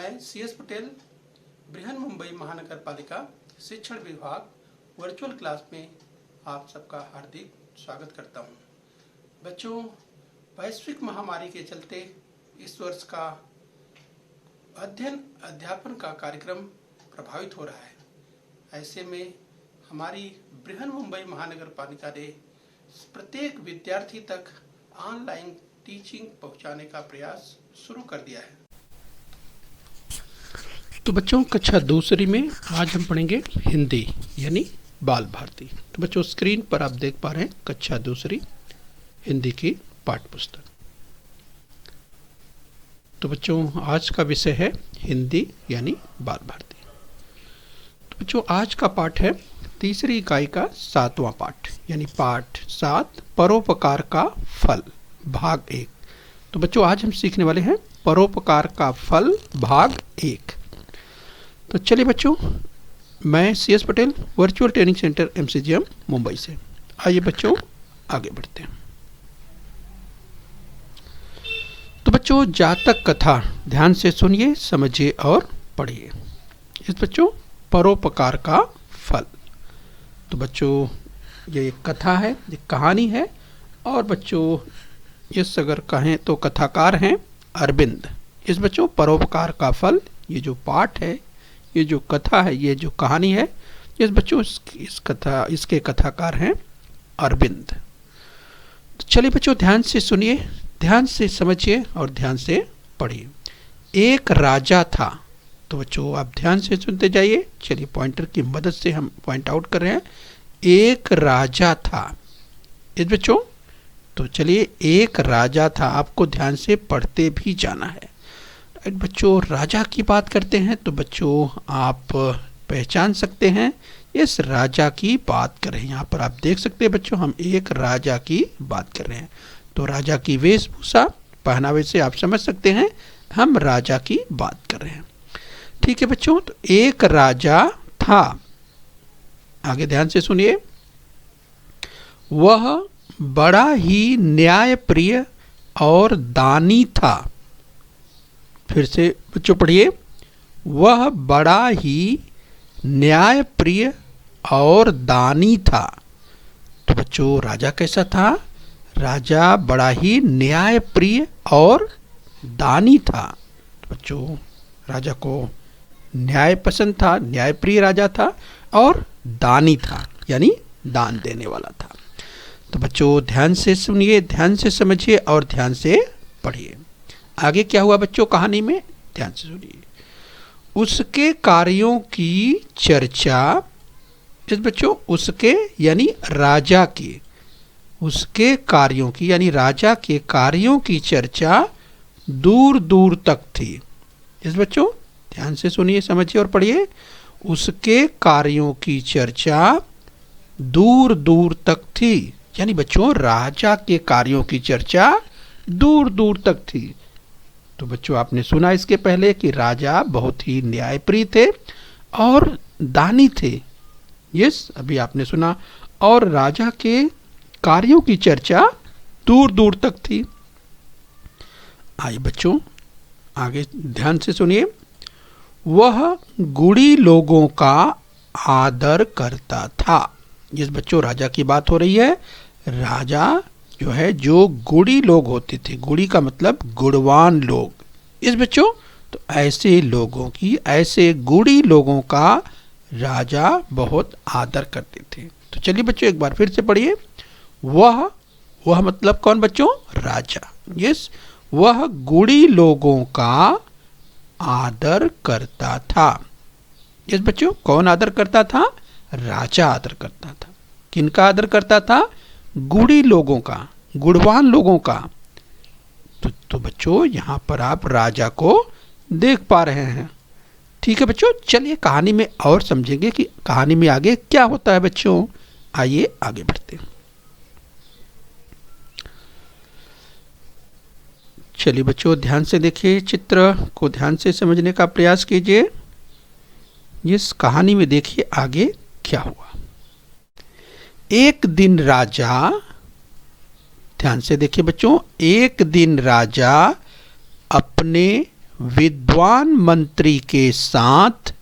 मैं CS पटेल बृहन मुंबई महानगर पालिका शिक्षण विभाग वर्चुअल क्लास में आप सबका हार्दिक स्वागत करता हूं। बच्चों, वैश्विक महामारी के चलते इस वर्ष का अध्ययन अध्यापन का कार्यक्रम प्रभावित हो रहा है। ऐसे में हमारी बृहन मुंबई महानगर पालिका ने प्रत्येक विद्यार्थी तक ऑनलाइन टीचिंग पहुंचाने का प्रयास शुरू कर दिया है। तो बच्चों, कक्षा दूसरी में आज हम पढ़ेंगे हिंदी यानी बाल भारती। तो बच्चों, स्क्रीन पर आप देख पा रहे हैं कक्षा दूसरी हिंदी की पाठ्य पुस्तक। तो बच्चों, आज का विषय है हिंदी यानी बाल भारती। तो बच्चों, आज का पाठ है तीसरी इकाई का 7वां पाठ यानी पाठ 7 परोपकार का फल भाग 1। तो बच्चों, आज हम सीखने वाले हैं परोपकार का फल भाग 1। तो चलिए बच्चों, मैं CS Patel virtual training centre MCGM Mumbai से। आइए बच्चों, आगे बढ़ते हैं। तो बच्चों, जातक कथा ध्यान से सुनिए, समझिए और पढ़िए। इस बच्चों, परोपकार का फल। तो बच्चों, ये एक कथा है, ये कहानी है और बच्चों इस अगर कहें तो कथाकार हैं अरविंद। इस बच्चों, परोपकार का फल, ये जो पाठ है, ये जो कथा है, ये जो कहानी है, इस बच्चों इसके कथाकार हैं अरविंद। तो चलिए बच्चों, ध्यान से सुनिए, ध्यान से समझिए और ध्यान से पढ़िए। एक राजा था। तो बच्चों, आप ध्यान से सुनते जाइए। चलिए, पॉइंटर की मदद से हम पॉइंट आउट कर रहे हैं। एक राजा था। इस बच्चों, तो चलिए, एक राजा था। आपको ध्यान से पढ़ते भी जाना है। बच्चों, राजा की बात करते हैं तो बच्चों आप पहचान सकते हैं इस राजा की बात कर रहे हैं। यहाँ पर आप देख सकते हैं बच्चों, हम एक राजा की बात कर रहे हैं। तो राजा की वेशभूषा पहनावे से आप समझ सकते हैं हम राजा की बात कर रहे हैं। ठीक है बच्चों, तो एक राजा था। आगे ध्यान से सुनिए। वह बड़ा ही न्यायप्रिय और दानी था। फिर से बच्चों पढ़िए। वह बड़ा ही न्यायप्रिय और दानी था। तो बच्चों, राजा कैसा था? राजा बड़ा ही न्यायप्रिय और दानी था। तो बच्चों, राजा को न्याय पसंद था, न्यायप्रिय राजा था और दानी था यानी दान देने वाला था। तो बच्चों, ध्यान से सुनिए, ध्यान से समझिए और ध्यान से पढ़िए। आगे क्या हुआ बच्चों कहानी में? ध्यान से सुनिए। उसके कार्यों की चर्चा, इस बच्चों उसके यानी राजा के, उसके कार्यों की यानी राजा के कार्यों की चर्चा दूर दूर तक थी। इस बच्चों, ध्यान से सुनिए, समझिए और पढ़िए। उसके कार्यों की चर्चा दूर दूर तक थी यानी बच्चों राजा के कार्यों की चर्चा दूर दूर तक थी। तो बच्चों, आपने सुना इसके पहले कि राजा बहुत ही न्यायप्रिय थे और दानी थे। यस, अभी आपने सुना। और राजा के कार्यों की चर्चा दूर दूर तक थी। आइए बच्चों, आगे ध्यान से सुनिए। वह गुड़ी लोगों का आदर करता था। जिस बच्चों राजा की बात हो रही है। राजा जो है, जो गुड़ी लोग होते थे, गुड़ी का मतलब गुणवान लोग। इस बच्चों, तो ऐसे लोगों की, ऐसे गुड़ी लोगों का राजा बहुत आदर करते थे। तो चलिए बच्चों, एक बार फिर से पढ़िए। वह मतलब कौन बच्चों? राजा। यस, वह गुड़ी लोगों का आदर करता था। यस बच्चों, कौन आदर करता था? राजा आदर करता था। किनका आदर करता था? गुड़ी लोगों का, गुणवान लोगों का। तो बच्चों, यहाँ पर आप राजा को देख पा रहे हैं। ठीक है बच्चों, चलिए कहानी में और समझेंगे कि कहानी में आगे क्या होता है बच्चों। आइए आगे बढ़ते हैं। चलिए बच्चों, ध्यान से देखिए, चित्र को ध्यान से समझने का प्रयास कीजिए। इस कहानी में देखिए आगे क्या हुआ। एक दिन राजा, ध्यान से देखिए बच्चों, एक दिन राजा अपने विद्वान मंत्री के साथ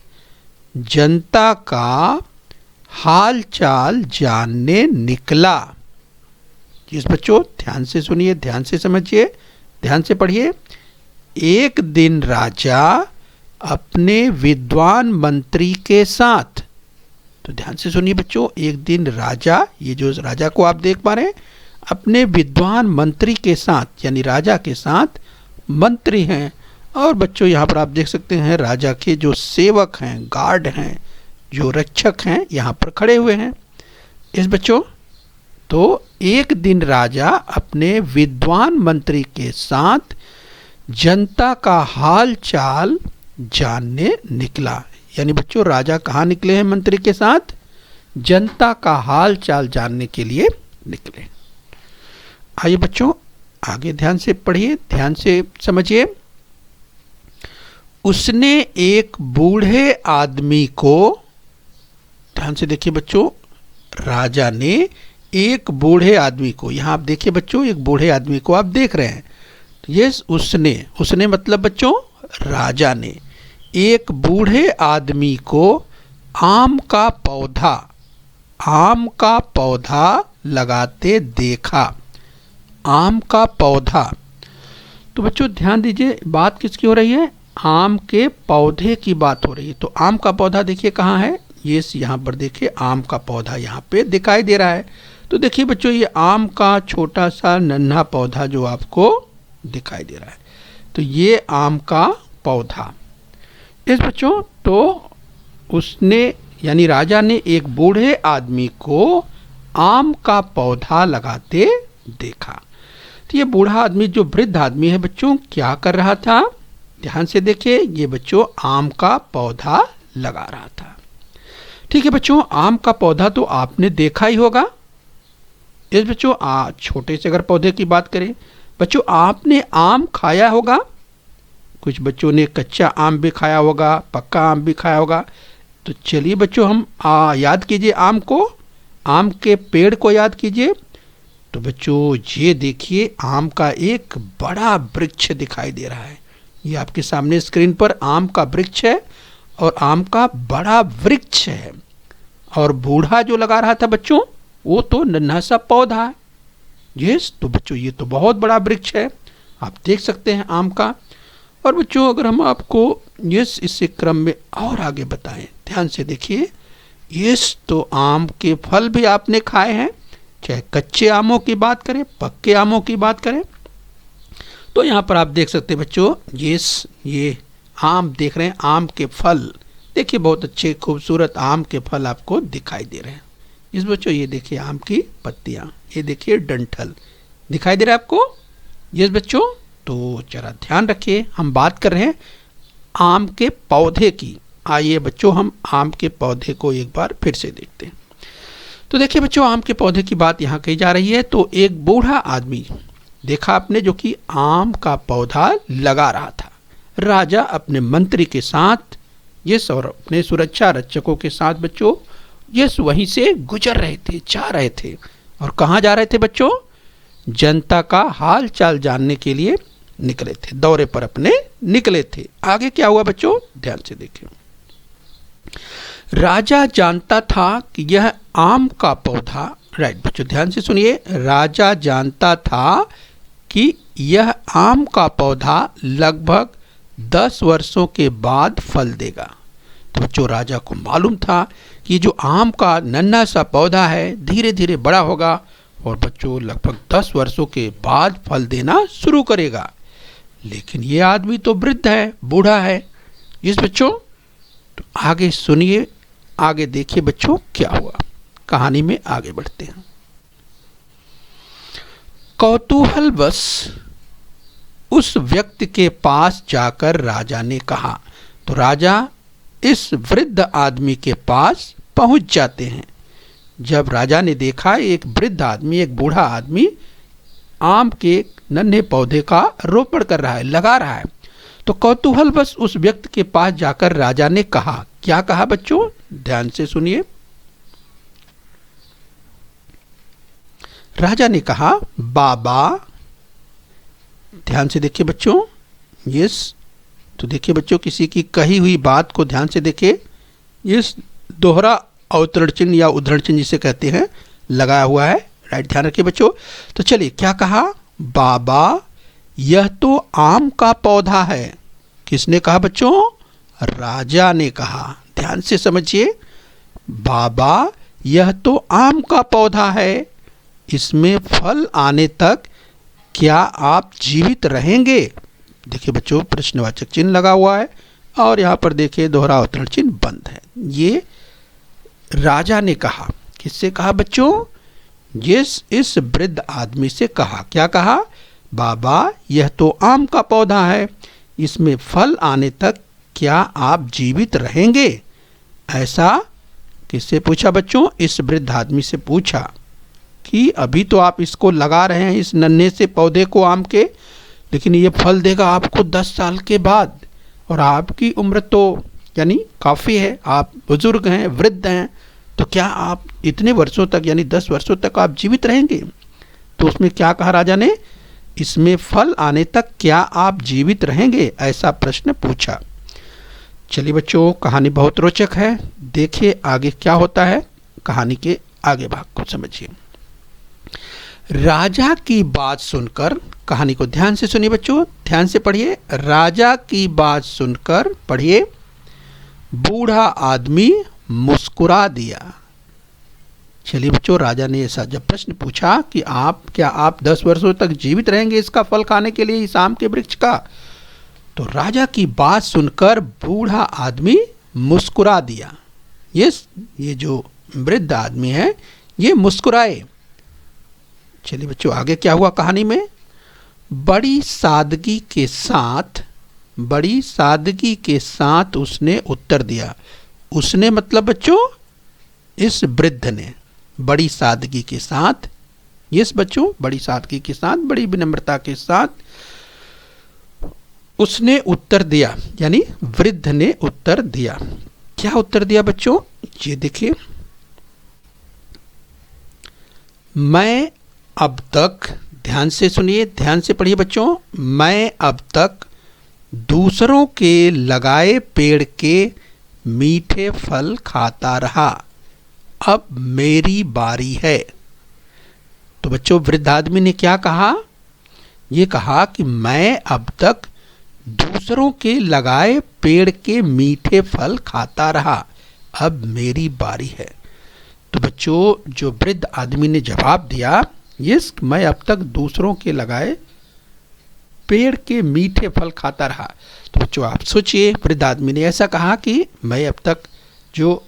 जनता का हाल चाल जानने निकला। जिस बच्चों ध्यान से सुनिए, ध्यान से समझिए, ध्यान से पढ़िए। एक दिन राजा अपने विद्वान मंत्री के साथ, तो ध्यान से सुनिए बच्चों, एक दिन राजा, ये जो राजा को आप देख पा रहे हैं, अपने विद्वान मंत्री के साथ, यानी राजा के साथ मंत्री हैं, और बच्चों यहाँ पर आप देख सकते हैं राजा के जो सेवक हैं, गार्ड हैं, जो रक्षक हैं, यहाँ पर खड़े हुए हैं। इस बच्चों तो एक दिन राजा अपने विद्वान मंत्री के साथ जनता का हाल चाल जानने निकला। यानी बच्चों राजा कहाँ निकले हैं मंत्री के साथ? जनता का हाल चाल जानने के लिए निकले। आइए बच्चों आगे ध्यान से पढ़िए, ध्यान से समझिए। उसने एक बूढ़े आदमी को, ध्यान से देखिए बच्चों, राजा ने एक बूढ़े आदमी को, यहाँ आप देखिए बच्चों, एक बूढ़े आदमी को आप देख रहे हैं। ये उसने मतलब बच्चों राजा ने एक बूढ़े आदमी को आम का पौधा लगाते देखा। आम का पौधा, तो बच्चों ध्यान दीजिए, बात किसकी हो रही है? आम के पौधे की बात हो रही है। तो आम का पौधा देखिए कहाँ है? ये यहाँ पर देखिए आम का पौधा यहाँ पे दिखाई दे रहा है। तो देखिए बच्चों ये आम का छोटा सा नन्हा पौधा जो आपको दिखाई दे रहा है, तो ये आम का पौधा। इस बच्चों तो उसने यानी राजा ने एक बूढ़े आदमी को आम का पौधा लगाते देखा। तो ये बूढ़ा आदमी, जो वृद्ध आदमी है बच्चों, क्या कर रहा था? ध्यान से देखिए, ये बच्चों आम का पौधा लगा रहा था। ठीक है बच्चों, आम का पौधा तो आपने देखा ही होगा। इस बच्चों छोटे से अगर पौधे की बात करें, बच्चों आपने आम खाया होगा। कुछ बच्चों ने कच्चा आम भी खाया होगा, पक्का आम भी खाया होगा। तो चलिए बच्चों हम याद कीजिए आम को, आम के पेड़ को याद कीजिए। तो बच्चों ये देखिए आम का एक बड़ा वृक्ष दिखाई दे रहा है। ये आपके सामने स्क्रीन पर आम का वृक्ष है, और आम का बड़ा वृक्ष है। और बूढ़ा जो लगा रहा था बच्चों, वो तो नन्हा सा पौधा है। यस, तो बच्चों ये तो बहुत बड़ा वृक्ष है, आप देख सकते हैं आम का। और बच्चों अगर हम आपको यस इस क्रम में और आगे बताएं, ध्यान से देखिए। यस, तो आम के फल भी आपने खाए हैं, चाहे कच्चे आमों की बात करें, पक्के आमों की बात करें। तो यहाँ पर आप देख सकते हैं बच्चों, ये आम देख रहे हैं, आम के फल देखिए, बहुत अच्छे खूबसूरत आम के फल आपको दिखाई दे रहे हैं। इस बच्चों ये देखिए आम की पत्तियाँ, ये देखिए डंठल दिखाई दे रहा है आपको। ये बच्चों तो जरा ध्यान रखिए, हम बात कर रहे हैं आम के पौधे की। आइए बच्चों हम आम के पौधे को एक बार फिर से देखते हैं। तो देखिए बच्चों आम के पौधे की बात यहाँ कही जा रही है। तो एक बूढ़ा आदमी देखा आपने, जो कि आम का पौधा लगा रहा था। राजा अपने मंत्री के साथ यस और अपने सुरक्षा रक्षकों के साथ बच्चों यस वहीं से गुजर रहे थे, जा रहे थे। और कहाँ जा रहे थे बच्चों? जनता का हाल चाल जानने के लिए निकले थे, दौरे पर अपने निकले थे। आगे क्या हुआ बच्चों? ध्यान से देखिए। राजा जानता था कि यह आम का पौधा, राइट बच्चों ध्यान से सुनिए, राजा जानता था कि यह आम का पौधा लगभग 10 वर्षों के बाद फल देगा। तो बच्चों राजा को मालूम था कि जो आम का नन्हा सा पौधा है धीरे धीरे बड़ा होगा और बच्चों लगभग 10 वर्षों के बाद फल देना शुरू करेगा। लेकिन ये आदमी तो वृद्ध है, बूढ़ा है। इस बच्चों तो आगे सुनिए, आगे देखिए बच्चों क्या हुआ। कहानी में आगे बढ़ते हैं। कौतूहलवश उस व्यक्ति के पास जाकर राजा ने कहा। तो राजा इस वृद्ध आदमी के पास पहुंच जाते हैं। जब राजा ने देखा एक वृद्ध आदमी, एक बूढ़ा आदमी आम के नन्हे पौधे का रोपण कर रहा है, लगा रहा है, तो कौतूहलवश उस व्यक्ति के पास जाकर राजा ने कहा। क्या कहा बच्चों? ध्यान से सुनिए। राजा ने कहा, बाबा, ध्यान से देखिए बच्चों, यस, तो देखिए बच्चों, किसी की कही हुई बात को ध्यान से देखिए, इस दोहरा अवतरण चिन्ह या उद्धरण चिन्ह जिसे कहते हैं लगाया हुआ है। राइट, ध्यान रखिए बच्चों। तो चलिए, क्या कहा? बाबा यह तो आम का पौधा है। किसने कहा बच्चों? राजा ने कहा। ध्यान से समझिए, बाबा यह तो आम का पौधा है, इसमें फल आने तक क्या आप जीवित रहेंगे? देखिए बच्चों, प्रश्नवाचक चिन्ह लगा हुआ है और यहाँ पर देखिए दोहरा अवतरण चिन्ह बंद है। ये राजा ने कहा। किससे कहा बच्चों? इस वृद्ध आदमी से कहा। क्या कहा? बाबा यह तो आम का पौधा है, इसमें फल आने तक क्या आप जीवित रहेंगे? ऐसा किससे पूछा बच्चों? इस वृद्ध आदमी से पूछा कि अभी तो आप इसको लगा रहे हैं, इस नन्हे से पौधे को आम के, लेकिन ये फल देगा आपको 10 साल के बाद, और आपकी उम्र तो यानी काफ़ी है, आप बुजुर्ग हैं, वृद्ध हैं, तो क्या आप इतने वर्षों तक यानी 10 वर्षों तक आप जीवित रहेंगे? तो उसमें क्या कहा राजा ने? इसमें फल आने तक क्या आप जीवित रहेंगे? ऐसा प्रश्न पूछा। चलिए बच्चों, कहानी बहुत रोचक है। देखिए आगे क्या होता है, कहानी के आगे भाग को समझिए। राजा की बात सुनकर, कहानी को ध्यान से सुनिए बच्चों, ध्यान से पढ़िए। राजा की बात सुनकर, पढ़िए, बूढ़ा आदमी मुस्कुरा दिया। चलिए बच्चों, राजा ने ऐसा जब प्रश्न पूछा कि क्या आप 10 वर्षों तक जीवित रहेंगे इसका फल खाने के लिए, इस आम के वृक्ष का, तो राजा की बात सुनकर बूढ़ा आदमी मुस्कुरा दिया। ये जो वृद्ध आदमी है ये मुस्कुराए। चलिए बच्चों, आगे क्या हुआ कहानी में? बड़ी सादगी के साथ उसने उत्तर दिया। उसने मतलब बच्चों इस वृद्ध ने बड़ी सादगी के साथ, बच्चों बड़ी सादगी के साथ, बड़ी विनम्रता के साथ उसने उत्तर दिया, यानी वृद्ध ने उत्तर दिया। क्या उत्तर दिया बच्चों? ये देखिए, मैं अब तक, ध्यान से सुनिए, ध्यान से पढ़िए बच्चों, मैं अब तक दूसरों के लगाए पेड़ के मीठे फल खाता रहा, अब मेरी बारी है। तो बच्चों, वृद्ध आदमी ने क्या कहा? ये कहा कि मैं अब तक दूसरों के लगाए पेड़ के मीठे फल खाता रहा, अब मेरी बारी है। तो बच्चों, जो वृद्ध आदमी ने जवाब दिया, यस, मैं अब तक दूसरों के लगाए पेड़ के मीठे फल खाता रहा। तो बच्चों आप सोचिए, वृद्ध आदमी ने ऐसा कहा कि मैं अब तक जो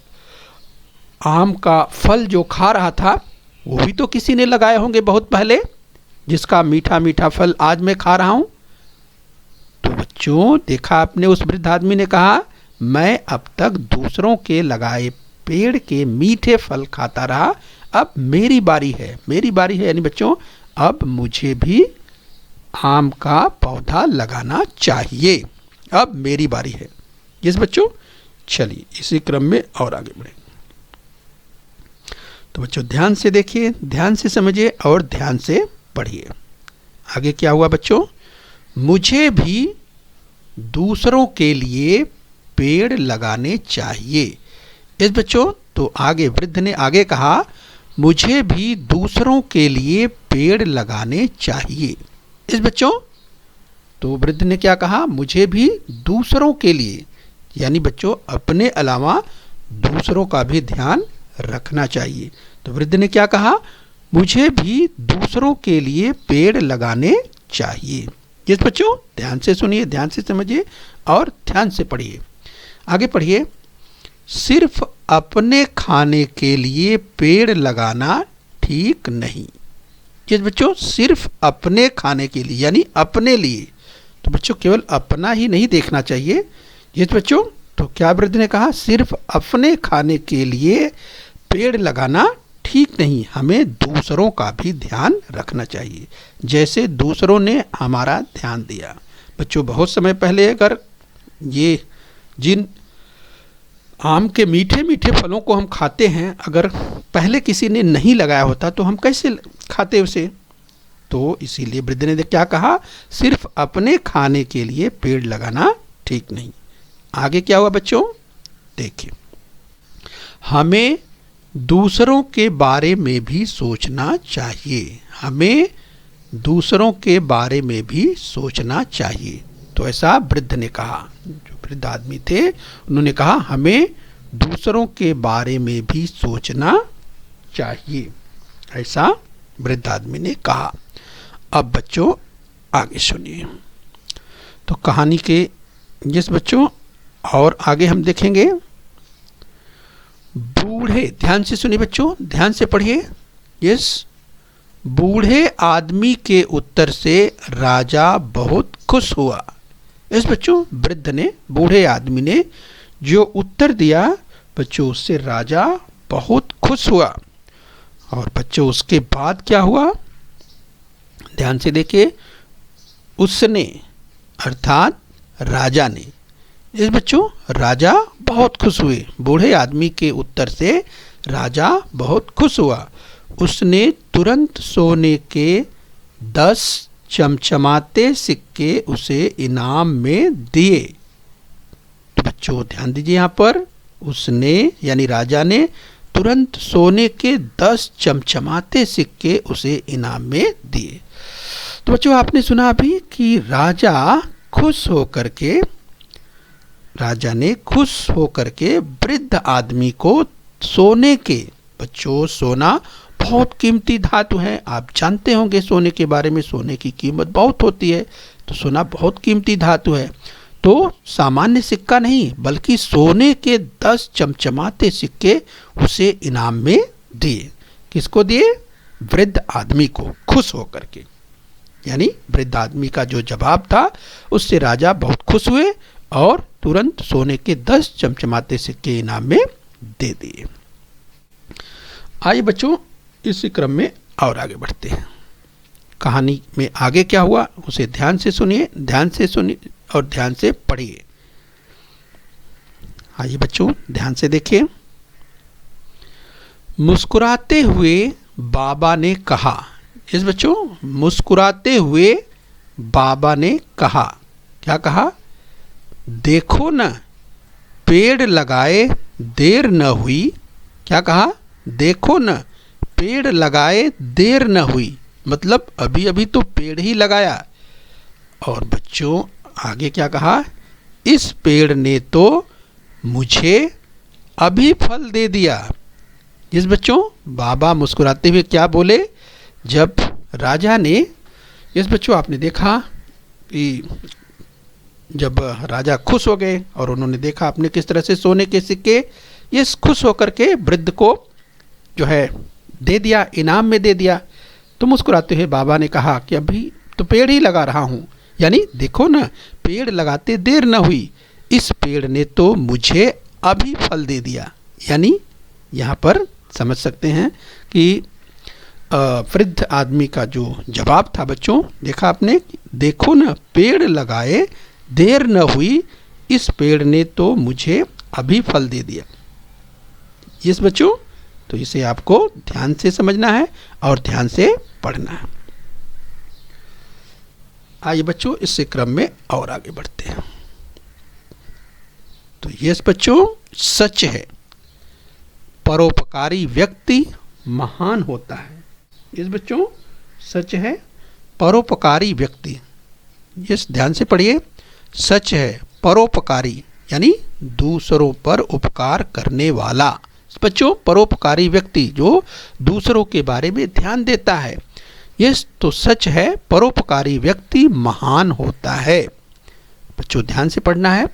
आम का फल जो खा रहा था वो भी तो किसी ने लगाए होंगे बहुत पहले, जिसका मीठा मीठा फल आज मैं खा रहा हूं। तो बच्चों देखा आपने, उस वृद्ध आदमी ने कहा मैं अब तक दूसरों के लगाए पेड़ के मीठे फल खाता रहा, अब मेरी बारी है, मेरी बारी है, यानी बच्चों अब मुझे भी आम का पौधा लगाना चाहिए, अब मेरी बारी है। यस बच्चों, चलिए इसी क्रम में और आगे बढ़े। तो बच्चों ध्यान से देखिए, ध्यान से समझिए और ध्यान से पढ़िए। आगे क्या हुआ बच्चों? मुझे भी दूसरों के लिए पेड़ लगाने चाहिए। इस बच्चों, तो आगे वृद्ध ने आगे कहा मुझे भी दूसरों के लिए पेड़ लगाने चाहिए। इस बच्चों, तो वृद्ध ने क्या कहा? मुझे भी दूसरों के लिए, यानी बच्चों अपने अलावा दूसरों का भी ध्यान रखना चाहिए। तो वृद्ध ने क्या कहा? मुझे भी दूसरों के लिए पेड़ लगाने चाहिए। यस बच्चों, ध्यान से सुनिए, ध्यान से समझिए और ध्यान से पढ़िए। आगे पढ़िए। सिर्फ अपने खाने के लिए पेड़ लगाना ठीक नहीं। यस बच्चों, सिर्फ अपने खाने के लिए, यानी अपने लिए। तो बच्चों केवल अपना ही नहीं देखना चाहिए। यस बच्चों, तो क्या वृद्ध ने कहा? सिर्फ अपने खाने के लिए पेड़ लगाना ठीक नहीं, हमें दूसरों का भी ध्यान रखना चाहिए, जैसे दूसरों ने हमारा ध्यान दिया। बच्चों बहुत समय पहले अगर ये जिन आम के मीठे मीठे फलों को हम खाते हैं, अगर पहले किसी ने नहीं लगाया होता तो हम कैसे खाते उसे? तो इसीलिए वृद्ध ने क्या कहा? सिर्फ अपने खाने के लिए पेड़ लगाना ठीक नहीं। आगे क्या हुआ बच्चों, देखिए, हमें दूसरों के बारे में भी सोचना चाहिए। हमें दूसरों के बारे में भी सोचना चाहिए। तो ऐसा वृद्ध ने कहा, जो वृद्ध आदमी थे उन्होंने कहा हमें दूसरों के बारे में भी सोचना चाहिए, ऐसा वृद्ध आदमी ने कहा। अब बच्चों आगे सुनिए। तो कहानी के जिस बच्चों और आगे हम देखेंगे, बूढ़े, ध्यान से सुनिए बच्चों, ध्यान से पढ़िए। यस, बूढ़े आदमी के उत्तर से राजा बहुत खुश हुआ। इस बच्चों वृद्ध ने, बूढ़े आदमी ने जो उत्तर दिया बच्चों, उससे राजा बहुत खुश हुआ। और बच्चों उसके बाद क्या हुआ, ध्यान से देखिए। उसने अर्थात राजा ने, इस बच्चों राजा बहुत खुश हुए। बूढ़े आदमी के उत्तर से राजा बहुत खुश हुआ। उसने तुरंत सोने के 10 चमचमाते सिक्के उसे इनाम में दिए। तो बच्चों ध्यान दीजिए, यहाँ पर उसने यानी राजा ने तुरंत सोने के 10 चमचमाते सिक्के उसे इनाम में दिए। तो बच्चों आपने सुना अभी कि राजा ने खुश होकर के वृद्ध आदमी को सोने के, बच्चों सोना बहुत कीमती धातु है, आप जानते होंगे सोने के बारे में, सोने की कीमत बहुत होती है। तो सोना बहुत कीमती धातु है। तो सामान्य सिक्का नहीं बल्कि सोने के 10 चमचमाते सिक्के उसे इनाम में दिए। किसको दिए? वृद्ध आदमी को, खुश होकर के। यानी वृद्ध आदमी का जो जवाब था उससे राजा बहुत खुश हुए और तुरंत सोने के 10 चमचमाते सिक्के इनाम में दे दिए। आइए बच्चों इसी क्रम में और आगे बढ़ते हैं। कहानी में आगे क्या हुआ उसे ध्यान से सुनिए और ध्यान से पढ़िए। आइए बच्चों ध्यान से देखिए। मुस्कुराते हुए बाबा ने कहा, इस बच्चों मुस्कुराते हुए बाबा ने कहा, क्या कहा? देखो न पेड़ लगाए देर न हुई। क्या कहा? देखो न पेड़ लगाए देर न हुई, मतलब अभी अभी तो पेड़ ही लगाया। और बच्चों आगे क्या कहा? इस पेड़ ने तो मुझे अभी फल दे दिया। इस बच्चों बाबा मुस्कुराते हुए क्या बोले? जब राजा ने, इस बच्चों आपने देखा कि जब राजा खुश हो गए और उन्होंने देखा आपने किस तरह से सोने के सिक्के, ये खुश होकर के वृद्ध को जो है दे दिया, इनाम में दे दिया। तो मुस्कुराते हुए बाबा ने कहा कि अभी तो पेड़ ही लगा रहा हूँ, यानी देखो ना पेड़ लगाते देर न हुई, इस पेड़ ने तो मुझे अभी फल दे दिया। यानी यहाँ पर समझ सकते हैं कि वृद्ध आदमी का जो जवाब था बच्चों, देखा आपने, देखो ना पेड़ लगाए देर न हुई, इस पेड़ ने तो मुझे अभी फल दे दिया। इस बच्चों तो इसे आपको ध्यान से समझना है और ध्यान से पढ़ना है। आइए बच्चों इस क्रम में और आगे बढ़ते हैं। तो ये बच्चों सच है, परोपकारी व्यक्ति महान होता है। इस बच्चों सच है, परोपकारी व्यक्ति, ये ध्यान से पढ़िए। सच है, परोपकारी यानी दूसरों पर उपकार करने वाला। बच्चों परोपकारी व्यक्ति जो दूसरों के बारे में ध्यान देता है, ये तो सच है, परोपकारी व्यक्ति महान होता है। बच्चों ध्यान से पढ़ना है।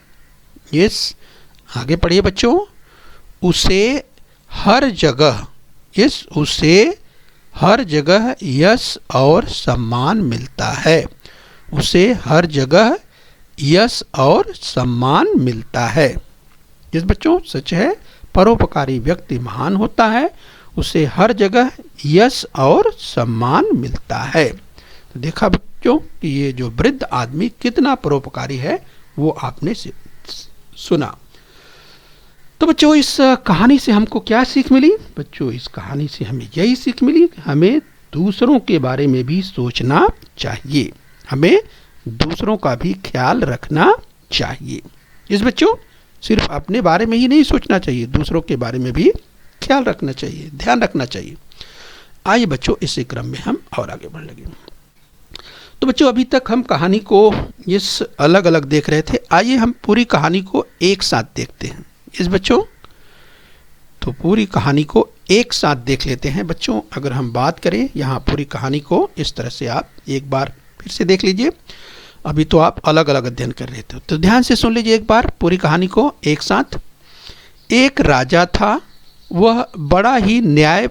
यस आगे पढ़िए बच्चों। उसे हर जगह यश और सम्मान मिलता है। उसे हर जगह यश और सम्मान मिलता है। इस बच्चों सच है, परोपकारी व्यक्ति महान होता है, उसे हर जगह यश और सम्मान मिलता है। तो देखा बच्चों कि ये जो वृद्ध आदमी कितना परोपकारी है वो आपने सुना। तो बच्चों इस कहानी से हमको क्या सीख मिली? बच्चों इस कहानी से हमें यही सीख मिली कि हमें दूसरों के बारे में भी सोचना चाहिए, हमें दूसरों का भी ख्याल रखना चाहिए। इस बच्चों सिर्फ अपने बारे में ही नहीं सोचना चाहिए, दूसरों के बारे में भी ख्याल रखना चाहिए, ध्यान रखना चाहिए। आइए बच्चों इसी क्रम में हम और आगे बढ़ लगे। तो बच्चों अभी तक हम कहानी को इस अलग अलग देख रहे थे, आइए हम पूरी कहानी को एक साथ देखते हैं। इस बच्चों तो पूरी कहानी को एक साथ देख लेते हैं। बच्चों अगर हम बात करें यहाँ पूरी कहानी को, इस तरह से आप एक बार फिर से देख लीजिए। अभी तो आप अलग अलग अध्ययन कर रहे थे, तो ध्यान से सुन लीजिए एक बार पूरी कहानी को एक साथ। एक राजा था, वह बड़ा ही न्याय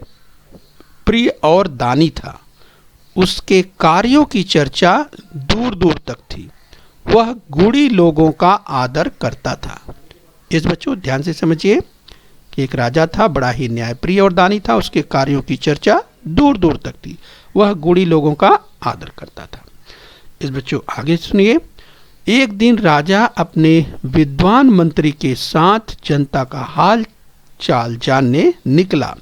प्रिय और दानी था। उसके कार्यों की चर्चा दूर दूर तक थी। वह गुणी लोगों का आदर करता था। इस बच्चों ध्यान से समझिए कि एक राजा था, बड़ा ही न्यायप्रिय और दानी था। उसके कार्यों की चर्चा दूर दूर तक थी। वह गुणी लोगों का आदर करता था। इस बच्चों आगे सुनिए। एक दिन राजा अपने विद्वान मंत्री के साथ जनता का हाल चाल जानने निकला।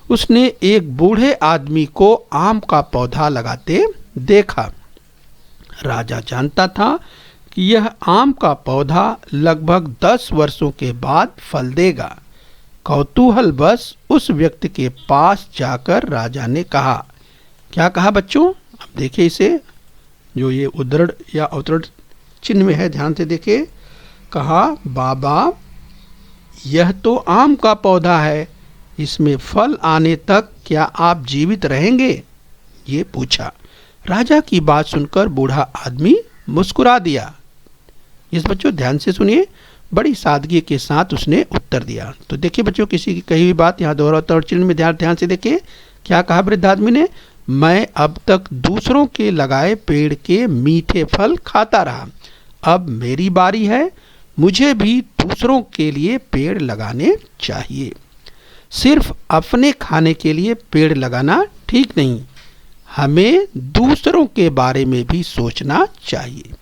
उसने एक बूढ़े आदमी को आम का पौधा लगाते देखा। राजा जानता था कि यह आम का पौधा लगभग 10 वर्षों के बाद फल देगा। कौतूहलवश उस व्यक्ति के पास जाकर राजा ने कहा, क्या कहा बच्चों? अब देखिए इसे, जो ये उद्धरण या अवतरण चिन्ह में है, ध्यान से देखिए। कहा, बाबा यह तो आम का पौधा है, इसमें फल आने तक क्या आप जीवित रहेंगे? ये पूछा। राजा की बात सुनकर बूढ़ा आदमी मुस्कुरा दिया। इस बच्चों ध्यान से सुनिए, बड़ी सादगी के साथ उसने उत्तर दिया। तो देखिए बच्चों, किसी की कही हुई बात यहाँ दोहराता और चिन्ह में ध्यान से देखिए। क्या कहा वृद्ध आदमी ने? मैं अब तक दूसरों के लगाए पेड़ के मीठे फल खाता रहा, अब मेरी बारी है, मुझे भी दूसरों के लिए पेड़ लगाने चाहिए। सिर्फ अपने खाने के लिए पेड़ लगाना ठीक नहीं, हमें दूसरों के बारे में भी सोचना चाहिए।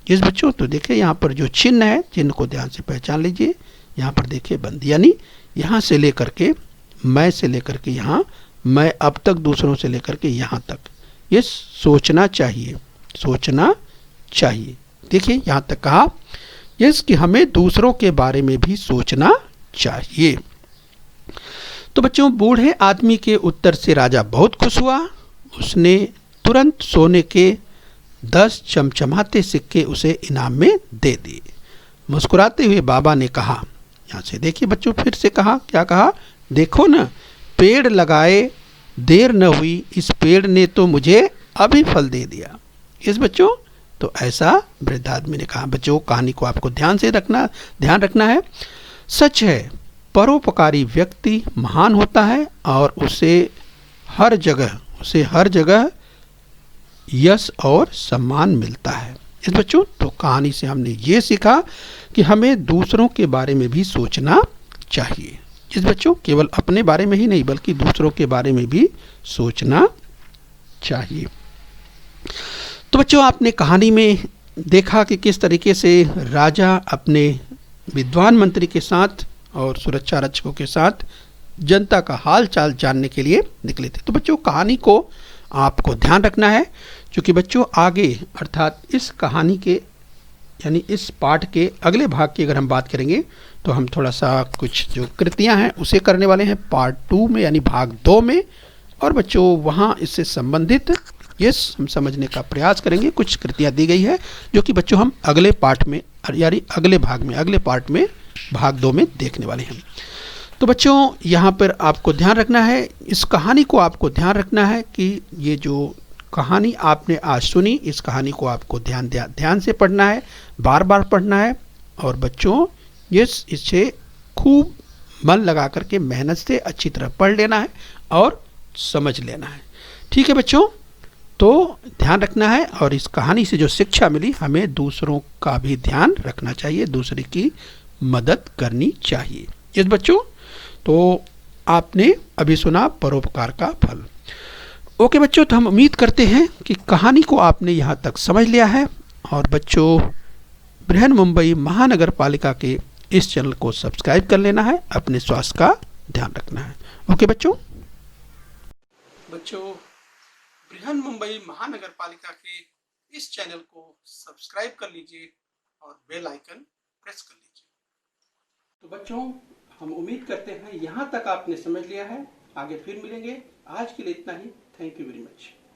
इस बच्चों तो देखिए यहाँ पर जो चिन्ह है, चिन्ह को ध्यान से पहचान लीजिए। यहाँ पर देखिए बंद, यानी यहाँ से लेकर के, मैं से लेकर के यहाँ, मैं अब तक दूसरों से लेकर के यहाँ तक, ये सोचना चाहिए, सोचना चाहिए। देखिए यहाँ तक कहा यस कि हमें दूसरों के बारे में भी सोचना चाहिए। तो बच्चों बूढ़े आदमी के उत्तर से राजा बहुत खुश हुआ। उसने तुरंत सोने के 10 चमचमाते सिक्के उसे इनाम में दे दिए। मुस्कुराते हुए बाबा ने कहा, यहाँ से देखिए बच्चों फिर से कहा, क्या कहा? देखो ना, पेड़ लगाए देर न हुई, इस पेड़ ने तो मुझे अभी फल दे दिया। इस बच्चों तो ऐसा वृद्ध आदमी ने कहा। बच्चों कहानी को आपको ध्यान रखना है। सच है, परोपकारी व्यक्ति महान होता है और उसे हर जगह यश और सम्मान मिलता है। इस बच्चों तो कहानी से हमने ये सीखा कि हमें दूसरों के बारे में भी सोचना चाहिए। इस बच्चों केवल अपने बारे में ही नहीं बल्कि दूसरों के बारे में भी सोचना चाहिए। तो बच्चों आपने कहानी में देखा कि किस तरीके से राजा अपने विद्वान मंत्री के साथ और सुरक्षा रक्षकों के साथ जनता का हाल चाल जानने के लिए निकले थे। तो बच्चों कहानी को आपको ध्यान रखना है, क्योंकि बच्चों आगे अर्थात इस कहानी के यानी इस पाठ के अगले भाग की अगर हम बात करेंगे तो हम थोड़ा सा कुछ जो कृतियां हैं उसे करने वाले हैं पार्ट 2 में यानी भाग 2 में। और बच्चों वहाँ इससे संबंधित हम समझने का प्रयास करेंगे। कुछ कृतियाँ दी गई है जो कि बच्चों हम अगले पार्ट में यानी अगले पार्ट में भाग 2 में देखने वाले हैं। तो बच्चों यहाँ पर आपको ध्यान रखना है, इस कहानी को आपको ध्यान रखना है कि ये जो कहानी आपने आज सुनी, इस कहानी को आपको ध्यान से पढ़ना है, बार बार पढ़ना है। और बच्चों इसे खूब मन लगा करके मेहनत से अच्छी तरह पढ़ लेना है और समझ लेना है। ठीक है बच्चों, तो ध्यान रखना है। और इस कहानी से जो शिक्षा मिली, हमें दूसरों का भी ध्यान रखना चाहिए, दूसरे की मदद करनी चाहिए। इस बच्चों तो आपने अभी सुना परोपकार का फल। ओके बच्चों, तो हम उम्मीद करते हैं कि कहानी को आपने यहाँ तक समझ लिया है। और बच्चों बृहन मुंबई महानगर पालिका के इस चैनल को सब्सक्राइब कर लेना है, अपने स्वास्थ्य का ध्यान रखना है। ओके बच्चों बृहन मुंबई महानगर पालिका के इस चैनल को सब्सक्राइब कर लीजिए और बेल आइकन प्रेस कर लीजिए। तो बच्चों, हम उम्मीद करते हैं यहाँ तक आपने समझ लिया है। आगे फिर मिलेंगे। आज के लिए इतना ही। Thank you very much.